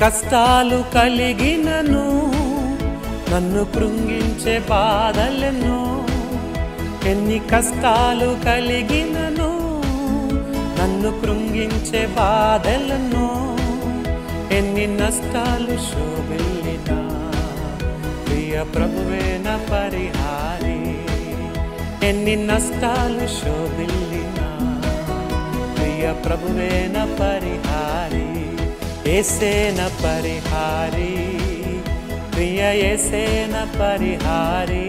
కష్టాలు కలిగినను నన్ను కృంగించే బాధలను, ఎన్ని కష్టాలు కలిగినను నన్ను కృంగించే బాధలను, ఎన్ని నష్టాలు శోభిల్లినా ప్రియ ప్రభువే నా పరిహారి, ఎన్ని నష్టాలు శోభిల్లినా ప్రియ ప్రభువే నా పరిహారి, యేసే నా పరిహారి, ప్రియ యేసే నా పరిహారి,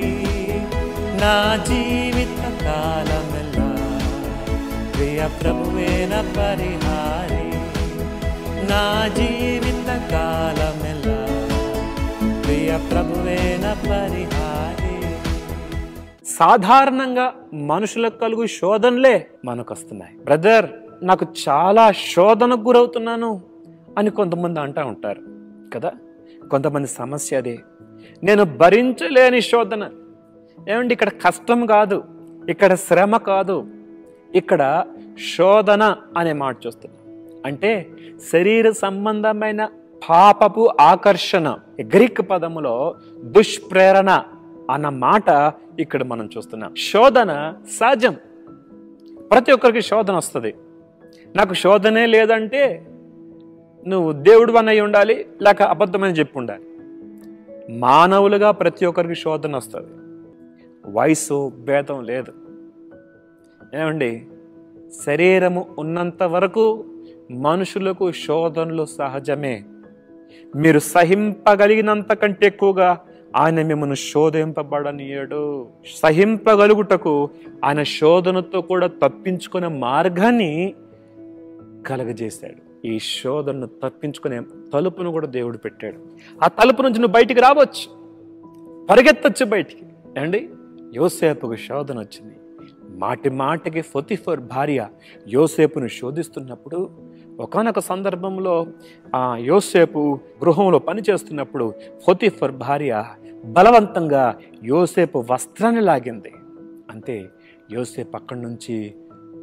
నా జీవిత కాలమెల్లా ప్రియ ప్రభువే నా పరిహారి, నా జీవిత కాలమెల్లా ప్రియ ప్రభువే నా పరిహారి. సాధారణంగా మనుషులకు కలుగు శోధనలే మనకు వస్తున్నాయి. బ్రదర్, నాకు చాలా శోధనకు గురవుతున్నాను అని కొంతమంది అంటూ ఉంటారు కదా. కొంతమంది సమస్య అదే, నేను భరించలేని శోధన. ఏమండి, ఇక్కడ కష్టం కాదు, ఇక్కడ శ్రమ కాదు, ఇక్కడ శోధన అనే మాట చూస్తున్నాం. అంటే శరీర సంబంధమైన పాపపు ఆకర్షణ, గ్రీక్ పదములో దుష్ప్రేరణ అన్న మాట ఇక్కడ మనం చూస్తున్నాం. శోధన సహజం, ప్రతి ఒక్కరికి శోధన వస్తుంది. నాకు శోధనే లేదంటే నువ్వు దేవుడు అన్నయ్య ఉండాలి, లేక అబద్ధమని చెప్పి ఉండాలి. మానవులుగా ప్రతి ఒక్కరికి శోధన వస్తుంది, వయసు భేదం లేదు. ఏమండి, శరీరము ఉన్నంత వరకు మనుషులకు శోధనలు సహజమే. మీరు సహింపగలిగినంత కంటే ఎక్కువగా ఆయన మిమ్మల్ని శోధింపబడనీయడు. సహింపగలుగుటకు ఆయన శోధనతో కూడా తప్పించుకునే మార్గాన్ని కలగజేశాడు. ఈ శోధనను తప్పించుకునే తలుపును కూడా దేవుడు పెట్టాడు. ఆ తలుపు నుంచి నువ్వు బయటికి రావచ్చు, పరిగెత్తచ్చు బయటికి. ఏమండి, యోసేపుకు శోధన వచ్చింది. మాటి మాటికి పొతిఫర్ భార్య యోసేపును శోధిస్తున్నప్పుడు, ఒకానొక సందర్భంలో ఆ యోసేపు గృహంలో పనిచేస్తున్నప్పుడు పొతిఫర్ భార్య బలవంతంగా యోసేపు వస్త్రాన్ని లాగింది. అంతే, యోసేపు అక్కడి నుంచి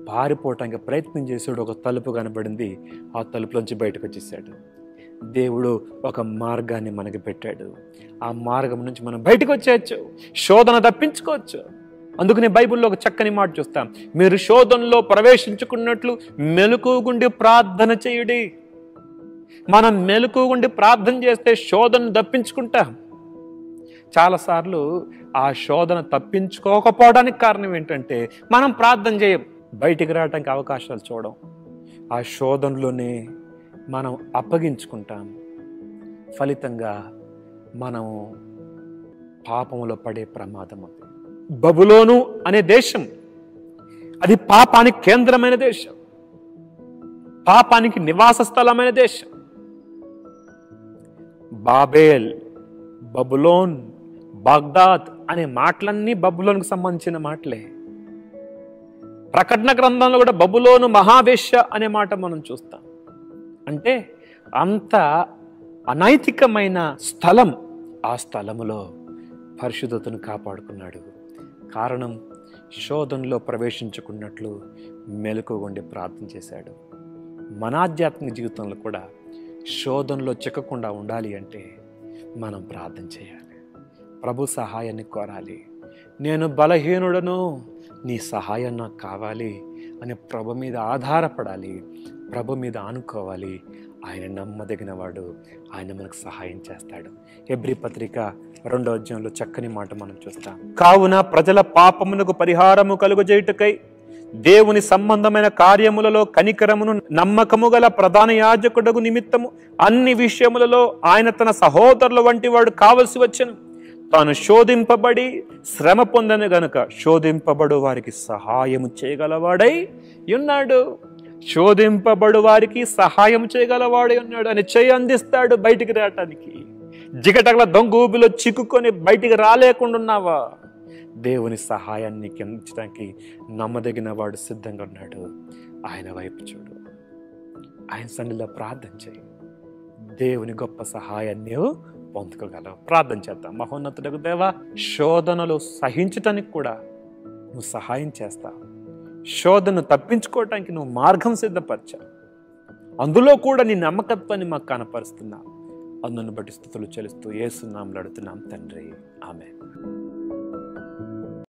పారిపోవటానికి ప్రయత్నం చేసాడు. ఒక తలుపు కనబడింది, ఆ తలుపులోంచి బయటకు వచ్చేసాడు. దేవుడు ఒక మార్గాన్ని మనకి పెట్టాడు. ఆ మార్గం నుంచి మనం బయటకు వచ్చేయచ్చు, శోధన తప్పించుకోవచ్చు. అందుకని బైబిల్లో ఒక చక్కని మాట చూస్తాం, మీరు శోధనలో ప్రవేశించుకున్నట్లు మెలకువగుండి ప్రార్థన చేయుడి. మనం మెలకువగుండి ప్రార్థన చేస్తే శోధన తప్పించుకుంటాం. చాలాసార్లు ఆ శోధన తప్పించుకోకపోవడానికి కారణం ఏంటంటే మనం ప్రార్థన చేయం, బయటికి రావడానికి అవకాశాలు చూడం. ఆ శోధనలోనే మనం అప్పగించుకుంటాం. ఫలితంగా మనం పాపంలో పడే ప్రమాదం ఉంది. బబులోను అనే దేశం, అది పాపానికి కేంద్రమైన దేశం, పాపానికి నివాస స్థలమైన దేశం. బాబేల్, బబులోన్, బాగ్దాద్ అనే మాటలన్నీ బబులోన్కు సంబంధించిన మాటలే. ప్రకటన గ్రంథంలో కూడా బబులోను మహావేశ్య అనే మాట మనం చూస్తాం. అంటే అంత అనైతికమైన స్థలం. ఆ స్థలములో పరిశుద్ధతను కాపాడుకున్నాడు. కారణం, శోధనలో ప్రవేశించుకున్నట్లు మెలకువగుండి ప్రార్థన చేశాడు. మన ఆధ్యాత్మిక జీవితంలో కూడా శోధనలో చిక్కకుండా ఉండాలి అంటే మనం ప్రార్థన చేయాలి, ప్రభు సహాయాన్ని కోరాలి. నేను బలహీనుడను, నీ సహాయం నాకు కావాలి అని ప్రభు మీద ఆధారపడాలి, ప్రభు మీద ఆనుకోవాలి. ఆయన నమ్మదగిన వాడు, ఆయన మనకు సహాయం చేస్తాడు. హెబ్రీ పత్రిక 2వ అధ్యాయంలో చక్కని మాట మనం చూస్తాం. కావున ప్రజల పాపమునకు పరిహారము కలుగజేయుటకై దేవుని సంబంధమైన కార్యములలో కనికరమును నమ్మకము గల ప్రధాన యాజకుడగు నిమిత్తము అన్ని విషయములలో ఆయన తన సహోదరుల వంటి వాడు కావలసి వచ్చెను. తాను శోధింపబడి శ్రమ పొందను గనుక శోధింపబడు వారికి సహాయము చేయగలవాడై ఉన్నాడు. శోధింపబడు వారికి సహాయం చేయగలవాడై ఉన్నాడు. అని చేయి అందిస్తాడు బయటికి రావటానికి. జిగటగల దొంగూబిలో చిక్కుకొని బయటికి రాలేకుండా ఉన్నావా? దేవుని సహాయాన్ని అందించడానికి నమ్మదగిన వాడు సిద్ధంగా ఉన్నాడు. ఆయన వైపు చూడు, ఆయన సన్నిధిలో ప్రార్థన చేయి, దేవుని గొప్ప సహాయాన్ని పొందుకోగలవు. ప్రార్థన చేద్దాం. మహోన్నతుడకు దేవా, శోధనలు సహించటానికి కూడా నువ్వు సహాయం చేస్తావు. శోధనను తప్పించుకోవటానికి నువ్వు మార్గం సిద్ధపరిచావు. అందులో కూడా నీ నమ్మకత్వాన్ని మాకు కనపరుస్తున్నావు. అందును బట్టి స్తుతులు చెల్లిస్తూ యేసు నామములో అడుగుతున్నాం తండ్రి. ఆమేన్.